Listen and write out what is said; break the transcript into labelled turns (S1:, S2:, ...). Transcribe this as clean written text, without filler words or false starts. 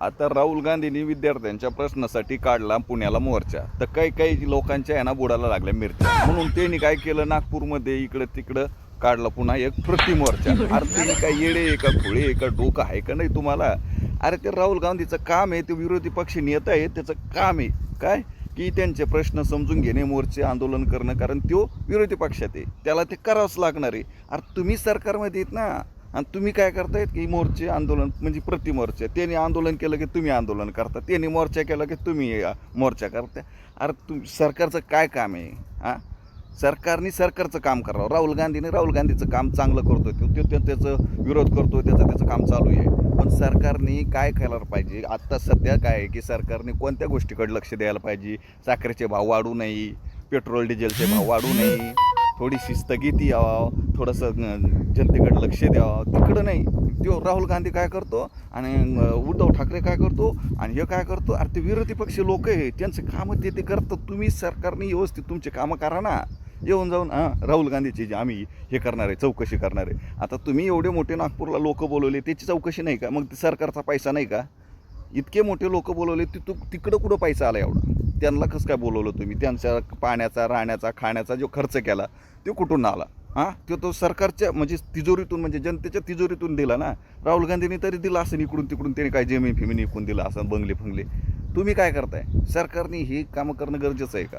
S1: आता राहुल गांधींनी विद्यार्थ्यांच्या प्रश्नासाठी काढला पुण्याला मोर्चा, तर काही काही लोकांच्या यांना बुडाला लागल्या मिरच्या, म्हणून त्यांनी काय केलं, नागपूरमध्ये इकडं तिकडं काढला पुन्हा एक प्रतिमोर्चा. अरे तुम्ही काय येडे आहे का, खुळे आहे का, डोकं आहे का नाही तुम्हाला? अरे ते राहुल गांधीचं काम आहे, ते विरोधी पक्ष नेता आहे, त्याचं काम आहे काय की त्यांचे प्रश्न समजून घेणे, मोर्चे आंदोलन करणं, कारण तो विरोधी पक्षात आहे, त्याला ते करावंच लागणार आहे. अरे तुम्ही सरकारमध्ये आहेत ना, आणि तुम्ही काय करतायत की मोर्चे आंदोलन म्हणजे प्रतिमोर्चे, त्यांनी आंदोलन केलं की तुम्ही आंदोलन करता, त्यांनी मोर्चा केला की तुम्ही मोर्चा करता. अरे सरकारचं काय काम आहे? हां, सरकारने सरकारचं काम करावं. राहुल गांधीने राहुल गांधीचं काम चांगलं करतो, तो त्याचं विरोध करतो, त्याचं काम चालू आहे. पण सरकारने काय करायला पाहिजे आत्ता सध्या काय आहे की सरकारने कोणत्या गोष्टीकडे लक्ष द्यायला पाहिजे? साखरेचे भाव वाढू नये, पेट्रोल डिझेलचे भाव वाढू नये, थोडीशी स्थगिती यावं, थोडंसं जनतेकडे लक्ष द्यावं, तिकडं नाही. तो राहुल गांधी काय करतो आणि उद्धव ठाकरे काय करतो आणि हे काय करतो? अरे ते विरोधी पक्ष लोक आहे, त्यांचं कामं ते करतात. तुम्ही सरकारने व्यवस्थित तुमचे कामं करा ना. येऊन जाऊन राहुल गांधीची जे आम्ही हे करणार आहे, चौकशी करणार आहे. आता तुम्ही एवढे मोठे नागपूरला लोक बोलवले, त्याची चौकशी नाही का? मग ते सरकारचा पैसा नाही का? इतके मोठे लोक बोलवले, तिकडं कुठं पैसा आला एवढा? त्यांना कसं काय बोलवलं तुम्ही? त्यांच्या पाण्याचा, राहण्याचा, खाण्याचा जो खर्च केला तो कुठून आला? तो सरकारच्या म्हणजे तिजोरीतून, म्हणजे जनतेच्या तिजोरीतून दिला ना. राहुल गांधींनी तरी दिला असं इकडून तिकडून, त्याने काय जमीन फिमीन इकून दिला असं, बंगले फंगले. तुम्ही काय करताय? सरकारने ही कामं करणं गरजेचं आहे का?